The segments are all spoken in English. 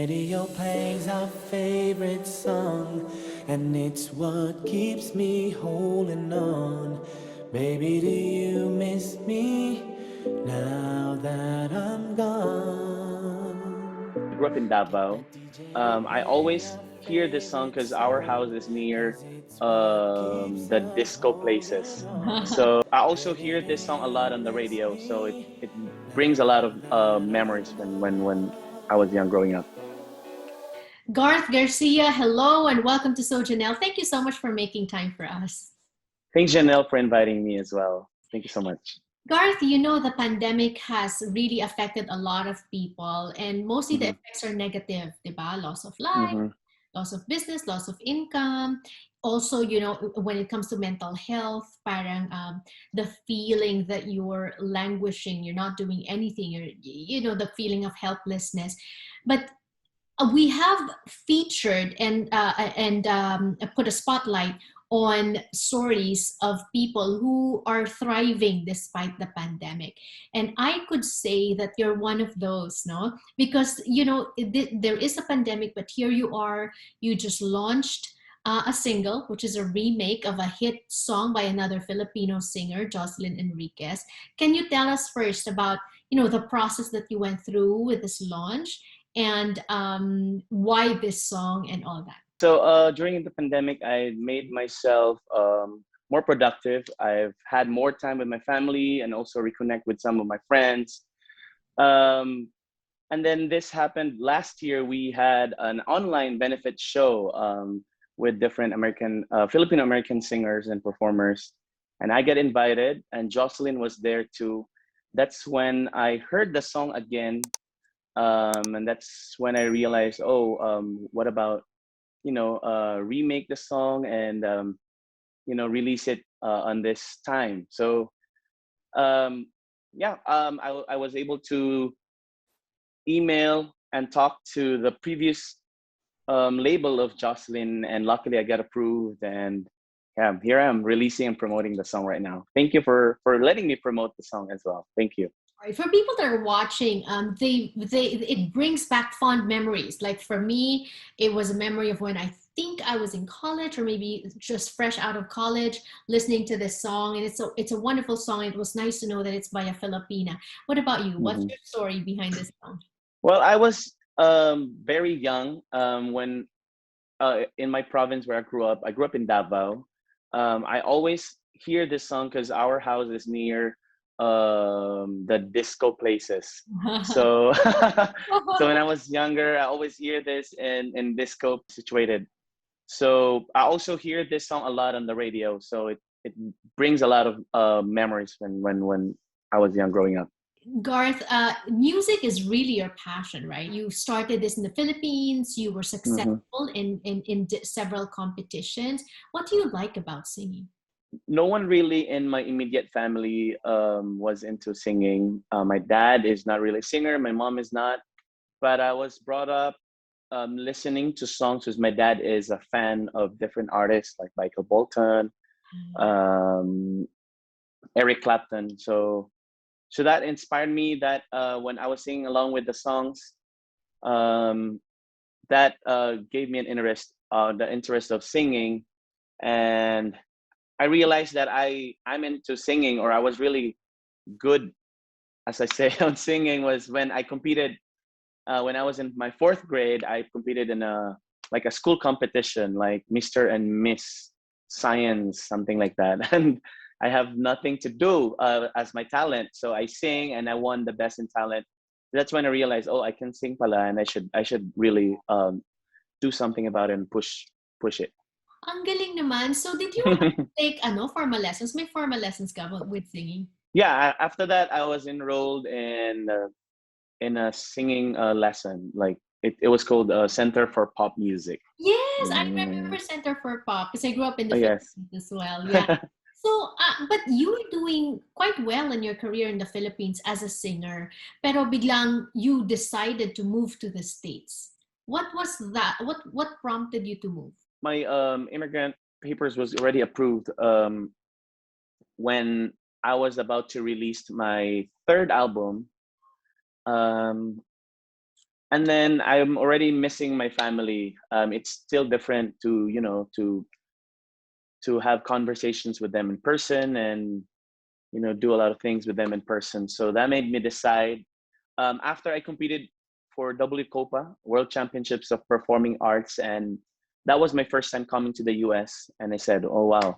radio plays our favorite song, and it's what keeps me holding on. Baby, do you miss me now that I'm gone? I grew up in Davao. I always hear this song because our house is near the disco places. So I also hear this song a lot on the radio. So it brings a lot of memories when I was young growing up. Garth Garcia, hello and welcome to Jannelle. Thank you so much for making time for us. Thanks, Jannelle, for inviting me as well. Thank you so much. Garth, you know the pandemic has really affected a lot of people and mostly the Mm-hmm. effects are negative, diba? Loss of life, Mm-hmm. loss of business, loss of income. Also, when it comes to mental health, parang the feeling that you're languishing, you're not doing anything, the feeling of helplessness. But we have featured and put a spotlight on stories of people who are thriving despite the pandemic, and I could say that you're one of those, no? Because there is a pandemic, but here you are. You just launched a single, which is a remake of a hit song by another Filipino singer, Jocelyn Enriquez. Can you tell us first about the process that you went through with this launch, and why this song and all that? So during the pandemic, I made myself more productive. I've had more time with my family and also reconnect with some of my friends. Um, and then this happened last year. We had an online benefit show with different Filipino American singers and performers. And I get invited, and Jocelyn was there too. That's when I heard the song again. And that's when I realized, what about remake the song and release it on this time. So I was able to email and talk to the previous label of Jocelyn, and luckily I got approved. And yeah, here I am releasing and promoting the song right now. Thank you for letting me promote the song as well. Thank you. Right. For people that are watching, they it brings back fond memories. Like for me, it was a memory of when I think I was in college or maybe just fresh out of college, listening to this song, and it's a wonderful song. It was nice to know that it's by a Filipina. What about you? What's Mhm. your story behind this song? Well, I was very young when in my province where I grew up. I grew up in Davao. I always hear this song because our house is near the disco places. So so when I was younger, I always hear this in disco situated. So I also hear this song a lot on the radio. So it brings a lot of memories when I was young growing up. Garth, music is really your passion, right? You started this in the Philippines. You were Hmm. successful in several competitions. What do you like about singing? No one really in my immediate family was into singing. My dad is not really a singer. My mom is not. But I was brought up listening to songs because my dad is a fan of different artists like Michael Bolton, um, Eric Clapton. So that inspired me. That when I was singing along with the songs, um, that gave me the interest of singing, and I realized that I'm into singing, or I was really good, as I say, on singing was when I competed. When I was in my fourth grade, I competed in a school competition, like Mr. and Miss Science, something like that. And I have nothing to do as my talent, so I sing, and I won the best in talent. That's when I realized, oh, I can sing pala, and I should really do something about it and push it. Ang galing naman. So did you take formal lessons? May formal lessons ka with singing? Yeah. After that, I was enrolled in a singing lesson. Like it was called Center for Pop Music. Yes, I Mm, remember Center for Pop because I grew up in the oh yes. Philippines as well. Yeah. So, but you were doing quite well in your career in the Philippines as a singer, pero biglang you decided to move to the States. What was that? What prompted you to move? My immigrant papers was already approved when I was about to release my third album. Um, and then I'm already missing my family. It's still different to, you know, to have conversations with them in person, and, you know, do a lot of things with them in person. So that made me decide, after I competed for W Copa, World Championships of Performing Arts, and that was my first time coming to the US. And I said, oh wow,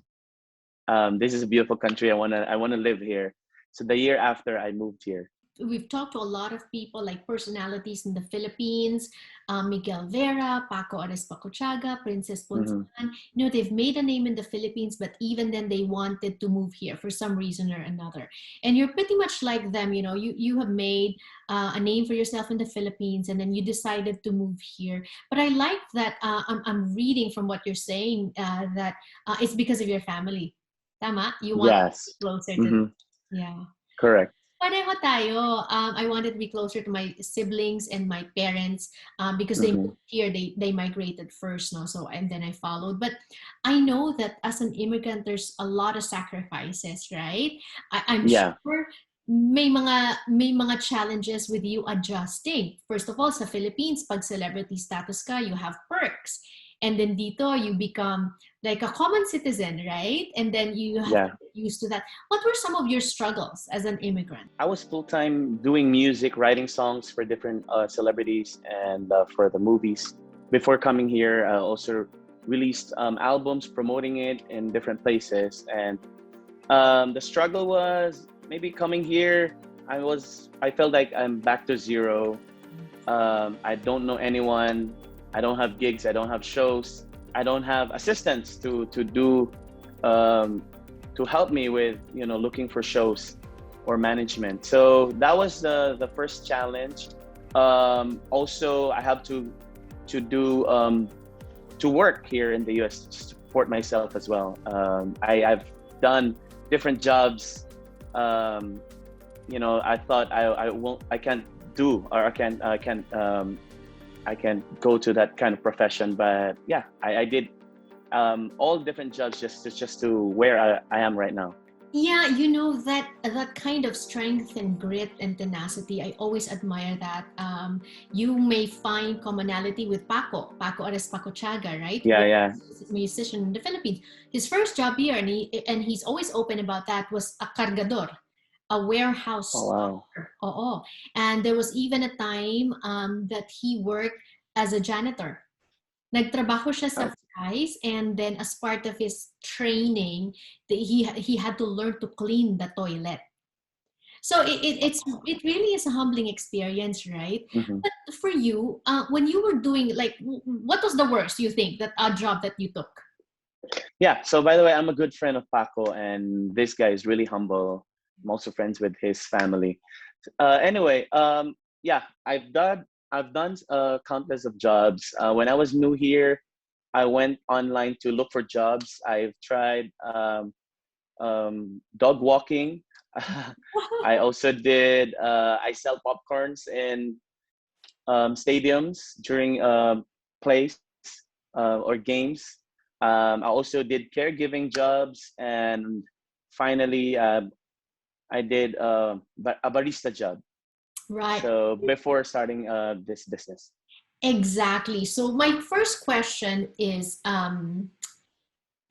this is a beautiful country. I wanna live here. So the year after, I moved here. We've talked to a lot of people, like personalities in the Philippines, Miguel Vera, Paco Arespacochaga, Princess Hmm. Punsalan. You know, they've made a name in the Philippines, but even then they wanted to move here for some reason or another. And you're pretty much like them. You know, you have made a name for yourself in the Philippines, and then you decided to move here. But I like that I'm reading from what you're saying, that it's because of your family. Tama? You want to be Yes. closer to, Hmm. yeah. Correct. Pareho tayo. I wanted to be closer to my siblings and my parents, because they Hmm. moved here. They migrated first, no? So and then I followed. But I know that as an immigrant, there's a lot of sacrifices, right? I'm Yeah. sure may mga challenges with you adjusting. First of all, sa Philippines, pag celebrity status ka, you have perks. And then dito, you become like a common citizen, right? And then you have to Yeah. get used to that. What were some of your struggles as an immigrant? I was full time doing music, writing songs for different celebrities, and for the movies. Before coming here, I also released albums, promoting it in different places. And the struggle was maybe coming here. I felt like I'm back to zero. I don't know anyone. I don't have gigs. I don't have shows. I don't have assistants to do, um, to help me with, you know, looking for shows or management. So that was the first challenge. Also, I have to do, to work here in the US to support myself as well. I've done different jobs. Um, you know, I thought I can't do, or I can't go to that kind of profession. But yeah, I did all different jobs just to where I am right now. Yeah, you know that kind of strength and grit and tenacity. I always admire that. You may find commonality with Paco Arespacochaga, right? Who Yeah, yeah. is a musician in the Philippines. His first job here, and he's always open about that, was a cargador, a Oh warehouse wow. staffer. Oo. And there was even a time that he worked as a janitor. Nagtrabaho siya sa Oh, fries, and then as part of his training, he had to learn to clean the toilet. So it really is a humbling experience, right? mhm. But for you, when you were doing, like, what was the worst you think that a job that you took? Yeah. So by the way, I'm a good friend of Paco, and this guy is really humble. I'm also friends with his family. Anyway, yeah, I've done countless of jobs. When I was new here, I went online to look for jobs. I've tried dog walking. I also did. I sell popcorns in stadiums during plays or games. I also did caregiving jobs, and finally, I did a barista job. Right. So before starting this business. Exactly. So my first question is,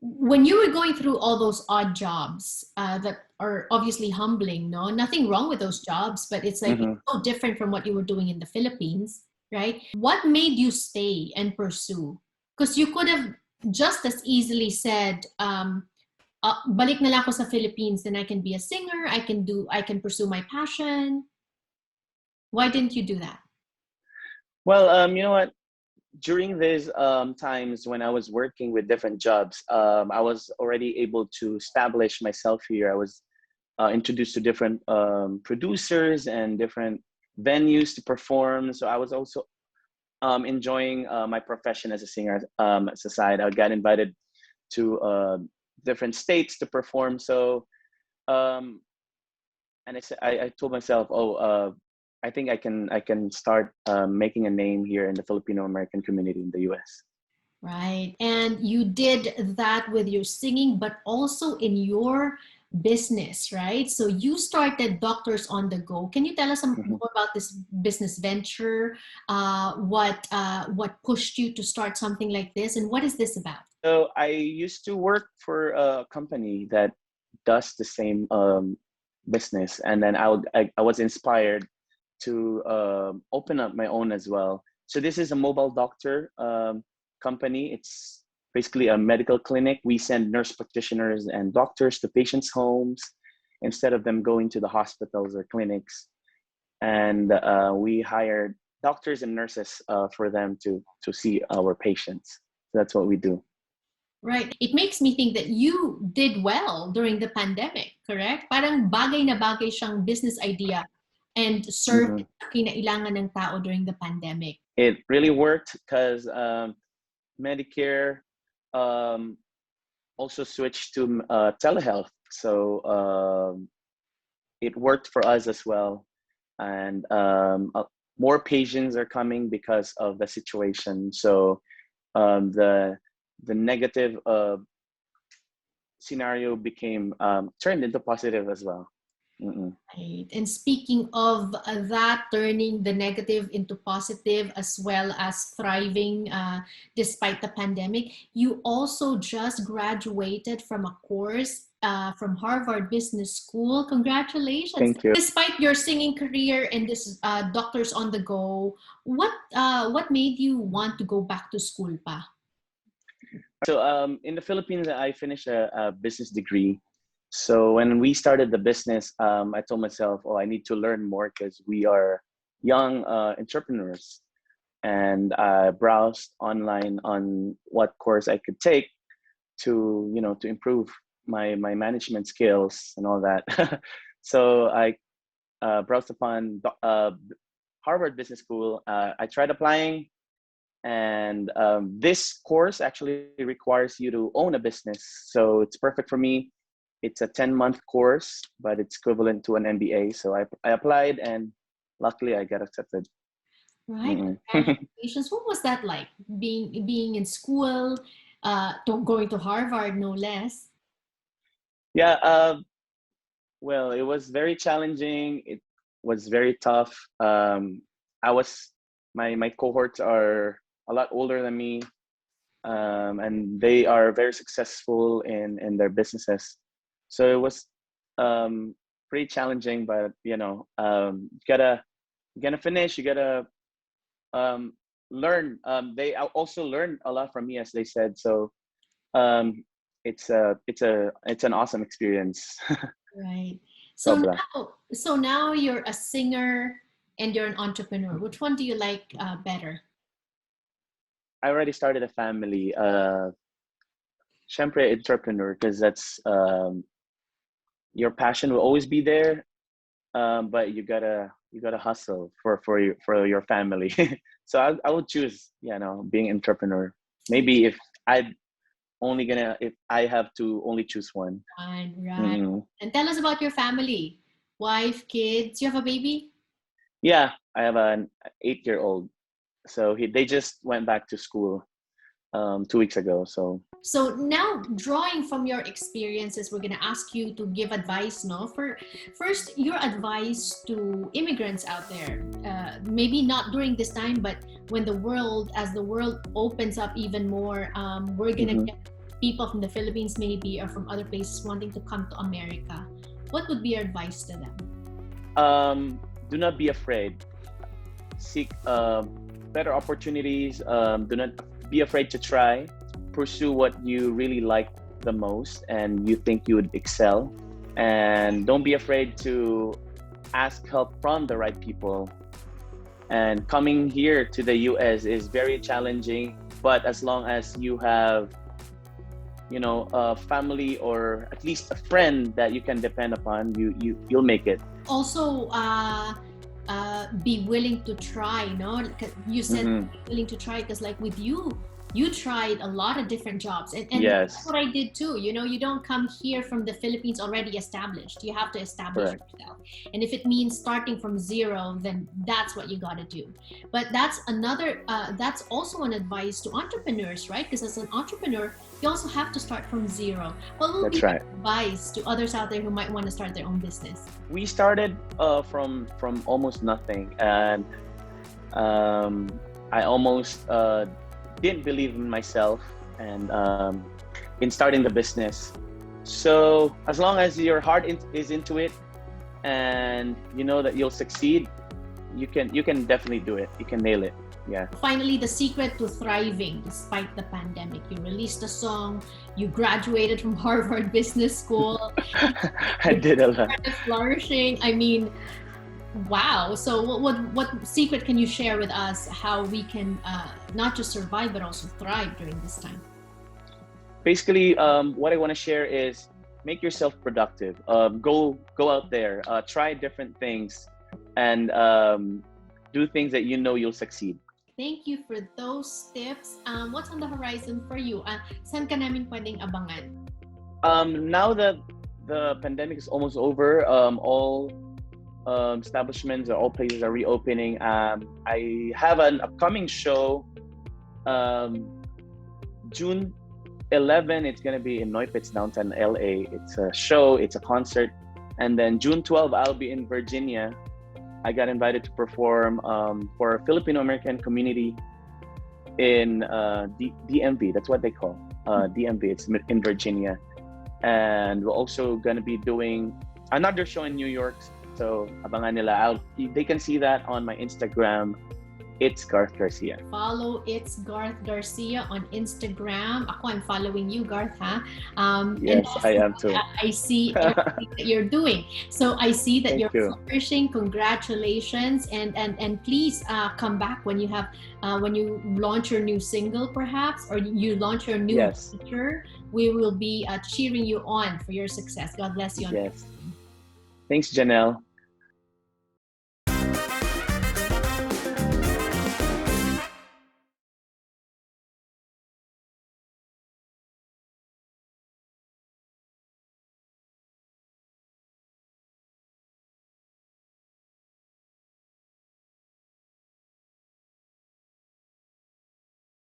when you were going through all those odd jobs, that are obviously humbling, no, nothing wrong with those jobs, but it's like Hmm. so different from what you were doing in the Philippines, right? What made you stay and pursue? Because you could have just as easily said, balik na lang ako sa Philippines, then I can be a singer, I can pursue my passion. Why didn't you do that? Well, you know what? During these times when I was working with different jobs, I was already able to establish myself here. I was introduced to different producers and different venues to perform. So I was also enjoying my profession as a singer. As a side, I got invited to different states to perform. So um, and I told myself, oh, I think I can start making a name here in the Filipino American community in the U.S. Right. And you did that with your singing, but also in your business, right? So you started Doctors on the Go. Can you tell us some Mhm. more about this business venture? What pushed you to start something like this, and what is this about? So I used to work for a company that does the same business, and then I was inspired to open up my own as well. So this is a mobile doctor company. It's basically a medical clinic. We send nurse practitioners and doctors to patients' homes instead of them going to the hospitals or clinics. And we hired doctors and nurses for them to see our patients. So that's what we do. Right. It makes me think that you did well during the pandemic, correct? Parang bagay na bagay siyang business idea and served Mhm. kinailangan ng tao during the pandemic. It really worked because Medicare um, also switched to telehealth. So it worked for us as well. And more patients are coming because of the situation. So the negative scenario became turned into positive as well. Mm-mm. Right. And speaking of that, turning the negative into positive as well as thriving despite the pandemic, you also just graduated from a course from Harvard Business School. Congratulations. Thank you. Despite your singing career and this Doctors on the Go, what made you want to go back to school pa? So in the Philippines, I finished a business degree. So when we started the business, I told myself, oh, I need to learn more because we are young entrepreneurs. And I browsed online on what course I could take to improve my management skills and all that. So I browsed upon Harvard Business School. I tried applying, and this course actually requires you to own a business. So it's perfect for me. It's a 10-month course, but it's equivalent to an MBA. So I applied, and luckily I got accepted. Right. Mm-mm. Congratulations. What was that like? Being in school, going to Harvard, no less. Yeah, well, it was very challenging. It was very tough. I was my cohorts are a lot older than me, and they are very successful in their businesses. So it was pretty challenging, but you gotta finish. You gotta learn. They also learned a lot from me, as they said. So um, it's an awesome experience. Right. So Sobra. now you're a singer and you're an entrepreneur. Which one do you like better? I already started a family. Syempre entrepreneur because that's your passion will always be there, but you gotta hustle for your family. So I would choose being entrepreneur. Maybe if I have to only choose one. Right, right. Mm. And tell us about your family, wife, kids. You have a baby? Yeah, I have an 8-year-old. So they just went back to school 2 weeks ago. So So now, drawing from your experiences, we're gonna ask you to give advice. No, for first, your advice to immigrants out there. Maybe not during this time, but as the world opens up even more, we're gonna mhm. get people from the Philippines, maybe, or from other places wanting to come to America. What would be your advice to them? Do not be afraid. Seek better opportunities. Do not be afraid to try. Pursue what you really like the most and you think you would excel. And don't be afraid to ask help from the right people. And coming here to the US is very challenging, but as long as you have a family or at least a friend that you can depend upon, you'll make it. Also, be willing to try. No, you said Mhm. willing to try because, like with you, you tried a lot of different jobs, and that's Yes. what I did too. You know, you don't come here from the Philippines already established. You have to establish Correct. yourself, and if it means starting from zero, then that's what you got to do. But that's another that's also an advice to entrepreneurs, right? Because as an entrepreneur, you also have to start from zero. What will be That's right. advice to others out there who might want to start their own business? We started from almost nothing, and I almost didn't believe in myself and in starting the business. So as long as your heart is into it, and you know that you'll succeed, you can definitely do it. You can nail it. Yeah. Finally, the secret to thriving despite the pandemic. You released a song, you graduated from Harvard Business School, I did a lot. flourishing. I mean, wow. So what secret can you share with us how we can not just survive but also thrive during this time? Basically, what I want to share is make yourself productive. Go out there, try different things, and do things that you know you'll succeed. Thank you for those tips. What's on the horizon for you? Saan ka namin pwedeng abangan? Now that the pandemic is almost over, all establishments or all places are reopening. I have an upcoming show, June 11. It's gonna be in Neupitz, downtown LA. It's a show, it's a concert, and then June 12, I'll be in Virginia. I got invited to perform for a Filipino American community in DMV. That's what they call DMV. It's in Virginia, and we're also gonna be doing another show in New York. So abangan nila. They can see that on my Instagram. It's Garth Garcia. Follow It's Garth Garcia on Instagram. Ako, I'm following you, Garth, ha? Yes, and also, I am too. I see everything that you're doing. So I see that Thank you're you. flourishing. Congratulations, and please come back when you have when you launch your new single, perhaps, or you launch your new feature. We will be cheering you on for your success. God bless you. Yes. Thanks, Jannelle.